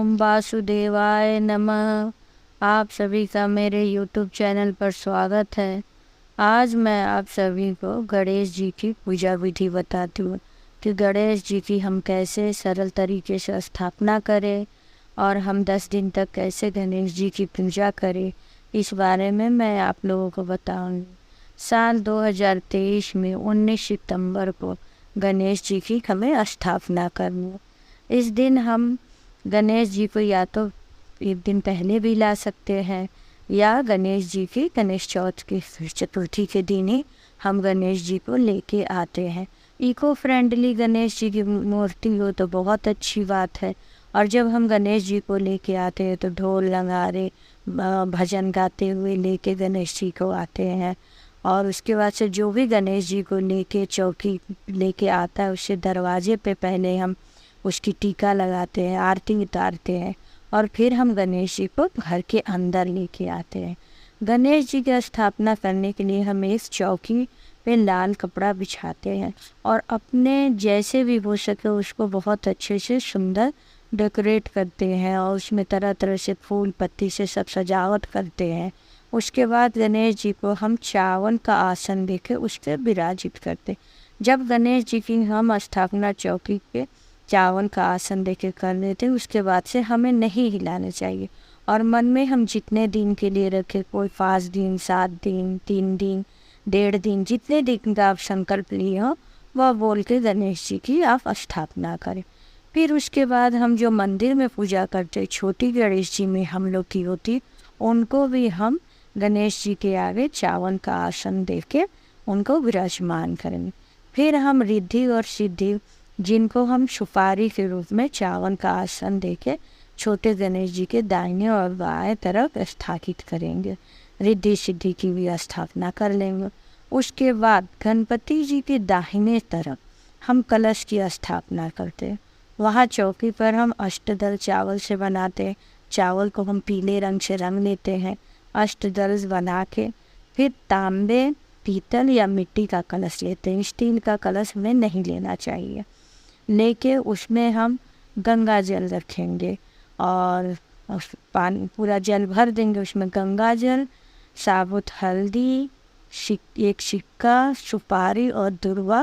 ओम वासुदेवाय नमः। आप सभी का मेरे YouTube चैनल पर स्वागत है। आज मैं आप सभी को गणेश जी की पूजा विधि बताती हूँ कि गणेश जी की हम कैसे सरल तरीके से स्थापना करें और हम 10 दिन तक कैसे गणेश जी की पूजा करें, इस बारे में मैं आप लोगों को बताऊँगी। साल 2023 में 19 सितंबर को गणेश जी की हमें स्थापना करनी है। इस दिन हम गणेश जी को या तो एक दिन पहले भी ला सकते हैं या गणेश जी की गणेश चौथ की चतुर्थी के दिन ही हम गणेश जी को लेके आते हैं। इको फ्रेंडली गणेश जी की मूर्ति हो तो बहुत अच्छी बात है। और जब हम गणेश जी को लेके आते हैं तो ढोल नगाड़े भजन गाते हुए लेके गणेश जी को आते हैं। और उसके बाद से जो भी गणेश जी को लेके चौकी लेके आता है उससे दरवाजे पे पहले हम उसकी टीका लगाते हैं, आरती उतारते हैं और फिर हम गणेश जी को घर के अंदर लेके आते हैं। गणेश जी की स्थापना करने के लिए हम इस चौकी पे लाल कपड़ा बिछाते हैं और अपने जैसे भी हो सके उसको बहुत अच्छे से सुंदर डेकोरेट करते हैं और उसमें तरह तरह से फूल पत्ती से सब सजावट करते हैं। उसके बाद गणेश जी को हम चावल का आसन देके उस पर विराजित करते। जब गणेश जी की हम स्थापना चौकी पे चावल का आसन देके कर लेते उसके बाद से हमें नहीं हिलाना चाहिए और मन में हम जितने दिन के लिए रखे, कोई 5 दिन 7 दिन 3 दिन 1.5 दिन, जितने दिन का आप संकल्प लिए हो वह बोल के गणेश जी की आप स्थापना करें। फिर उसके बाद हम जो मंदिर में पूजा करते छोटी गणेश जी में हम लोग की होती, उनको भी हम गणेश जी के आगे चावल का आसन दे के उनको विराजमान करेंगे। फिर हम रिद्धि और सिद्धि जिनको हम सुपारी के रूप में चावल का आसन देके छोटे गणेश जी के दाहिने और बाएं तरफ स्थापित करेंगे। रिद्धि सिद्धि की भी स्थापना कर लेंगे। उसके बाद गणपति जी के दाहिने तरफ हम कलश की स्थापना करते हैं। वहाँ चौकी पर हम अष्टदल चावल से बनाते हैं। चावल को हम पीले रंग से रंग लेते हैं अष्टदल बना के। फिर तांबे, पीतल या मिट्टी का कलश लेते हैं। स्टील का कलश हमें नहीं लेना चाहिए। लेके उसमें हम गंगा जल रखेंगे और पानी पूरा जल भर देंगे। उसमें गंगा जल, साबुत हल्दी, एक सिक्का, सुपारी और दुर्वा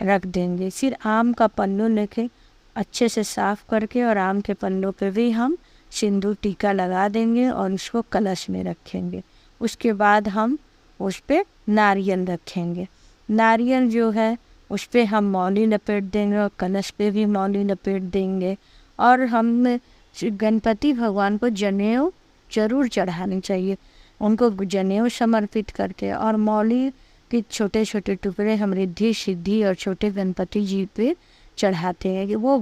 रख देंगे। फिर आम का पन्नू लेके अच्छे से साफ करके और आम के पन्नों पे भी हम सिंदूर टीका लगा देंगे और उसको कलश में रखेंगे। उसके बाद हम उस पर नारियल रखेंगे। नारियल जो है उस पर हम मौली लपेट देंगे और कलश पे भी मौली लपेट देंगे। और हम गणपति भगवान को जनेऊ जरूर चढ़ानी चाहिए। उनको जनेऊ समर्पित करके और मौली के छोटे छोटे टुकड़े हम रिद्धि सिद्धि और छोटे गणपति जी पे चढ़ाते हैं कि वो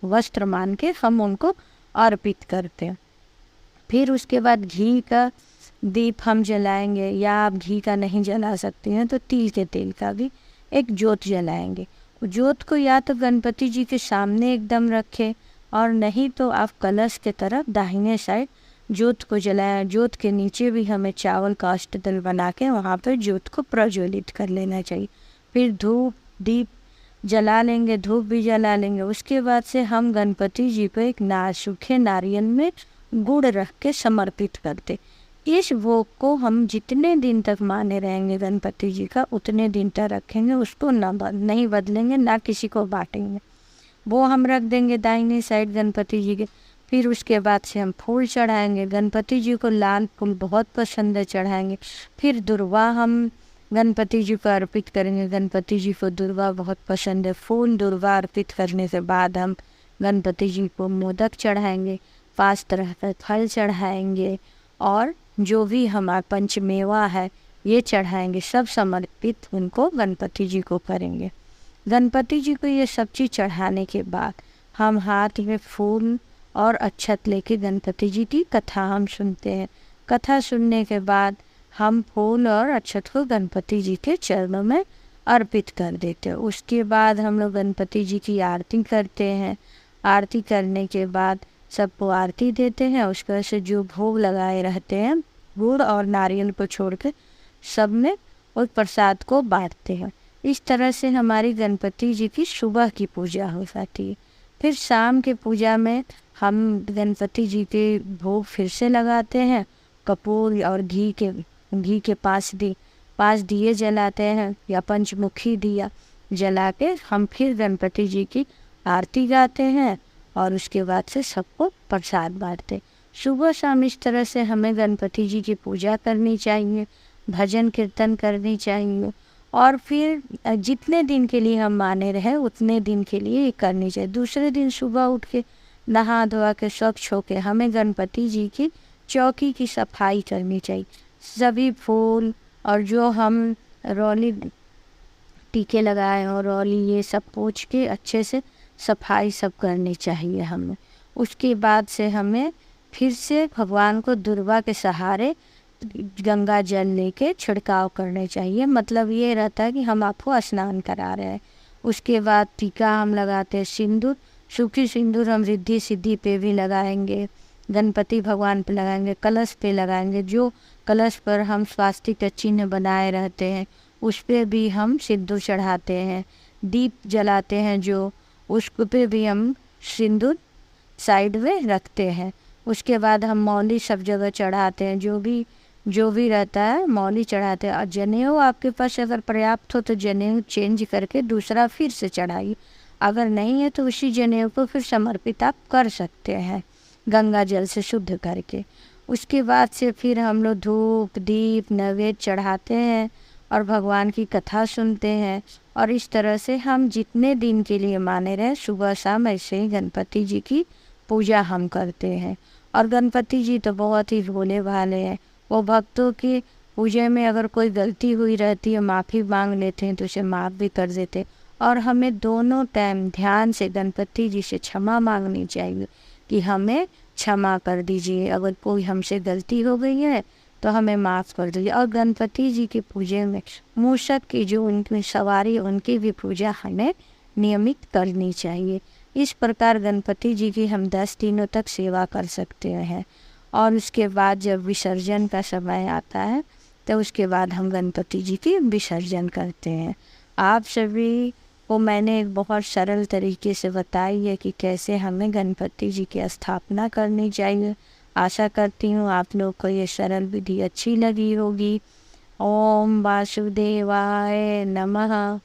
वस्त्र मान के हम उनको अर्पित करते हैं। फिर उसके बाद घी का दीप हम जलाएंगे या आप घी का नहीं जला सकते हैं तो तिल के तेल का भी एक जोत जलाएंगे। जोत को या तो गणपति जी के सामने एकदम रखें और नहीं तो आप कलश के तरफ दाहिने साइड जोत को जलाएं। जोत के नीचे भी हमें चावल का अष्टदल बना के वहाँ पर जोत को प्रज्वलित कर लेना चाहिए। फिर धूप दीप जला लेंगे, धूप भी जला लेंगे। उसके बाद से हम गणपति जी को एक सूखे नारियल में गुड़ रख के समर्पित करते। इस भोग को हम जितने दिन तक माने रहेंगे गणपति जी का उतने दिन तक रखेंगे। उसको नहीं बदलेंगे, ना किसी को बांटेंगे। वो हम रख देंगे दाहिने साइड गणपति जी के। फिर उसके बाद से हम फूल चढ़ाएंगे। गणपति जी को लाल फूल बहुत पसंद है, चढ़ाएंगे। फिर दुर्वा हम गणपति जी को अर्पित करेंगे। गणपति जी को दुर्वा बहुत पसंद है। फूल दुर्वा अर्पित करने के बाद हम गणपति जी को मोदक चढ़ाएंगे, 5 तरह का फल चढ़ाएंगे और जो भी हमारा पंचमेवा है ये चढ़ाएंगे। सब समर्पित उनको गणपति जी को करेंगे। गणपति जी को ये सब चीज़ चढ़ाने के बाद हम हाथ में फूल और अक्षत लेके गणपति जी की कथा हम सुनते हैं। कथा सुनने के बाद हम फूल और अक्षत को गणपति जी के चरणों में अर्पित कर देते हैं। उसके बाद हम लोग गणपति जी की आरती करते हैं। आरती करने के बाद सबको आरती देते हैं। उसके बाद से जो भोग लगाए रहते हैं गुड़ और नारियल को छोड़ के सब में उस प्रसाद को बांटते हैं। इस तरह से हमारी गणपति जी की सुबह की पूजा हो जाती है। फिर शाम के पूजा में हम गणपति जी के भोग फिर से लगाते हैं। कपूर और घी के 5 दिए जलाते हैं या पंचमुखी दिया जला के हम फिर गणपति जी की आरती गाते हैं और उसके बाद से सबको प्रसाद बांटते। सुबह शाम इस तरह से हमें गणपति जी की पूजा करनी चाहिए, भजन कीर्तन करनी चाहिए और फिर जितने दिन के लिए हम माने रहे उतने दिन के लिए ये करनी चाहिए। दूसरे दिन सुबह उठ के नहा धोआ के स्वच्छ होके हमें गणपति जी की चौकी की सफाई करनी चाहिए। सभी फूल और जो हम रौली टीके लगाए और रौली ये सब पोंछ के अच्छे से सफाई सब करनी चाहिए हमें। उसके बाद से हमें फिर से भगवान को दुर्वा के सहारे गंगा जल लेके छिड़काव करने चाहिए। मतलब ये रहता है कि हम आपको स्नान करा रहे हैं। उसके बाद टीका हम लगाते हैं, सिंदूर, सूखी सिंदूर हम रिद्धि सिद्धि पे भी लगाएंगे, गणपति भगवान पे लगाएंगे, कलश पे लगाएंगे। जो कलश पर हम स्वास्तिक का चिन्ह बनाए रहते हैं उस पे भी हम सिंदूर चढ़ाते हैं। दीप जलाते हैं जो, उस पे भी हम सिंदूर साइड में रखते हैं। उसके बाद हम मौली सब जगह चढ़ाते हैं, जो भी रहता है मौली चढ़ाते हैं। और जनेऊ आपके पास अगर पर्याप्त हो तो जनेऊ चेंज करके दूसरा फिर से चढ़ाइए। अगर नहीं है तो उसी जनेऊ को फिर समर्पित आप कर सकते हैं गंगा जल से शुद्ध करके। उसके बाद से फिर हम लोग धूप दीप नैवेद्य चढ़ाते हैं और भगवान की कथा सुनते हैं। और इस तरह से हम जितने दिन के लिए माने रहे सुबह शाम ऐसे ही गणपति जी की पूजा हम करते हैं। और गणपति जी तो बहुत ही भोले भाले हैं। वो भक्तों की पूजा में अगर कोई गलती हुई रहती है माफ़ी मांग लेते हैं तो उसे माफ़ भी कर देते। और हमें दोनों टाइम ध्यान से गणपति जी से क्षमा मांगनी चाहिए कि हमें क्षमा कर दीजिए, अगर कोई हमसे गलती हो गई है तो हमें माफ़ कर दीजिए। और गणपति जी की पूजा में मूषक की जो उनकी सवारी उनकी भी पूजा हमें नियमित करनी चाहिए। इस प्रकार गणपति जी की हम 10 दिनों तक सेवा कर सकते हैं। और उसके बाद जब विसर्जन का समय आता है तो उसके बाद हम गणपति जी की विसर्जन करते हैं। आप सभी को मैंने एक बहुत सरल तरीके से बताई है कि कैसे हमें गणपति जी की स्थापना करनी चाहिए। आशा करती हूँ आप लोग को ये सरल विधि अच्छी लगी होगी। ओम वासुदेवाय नमः।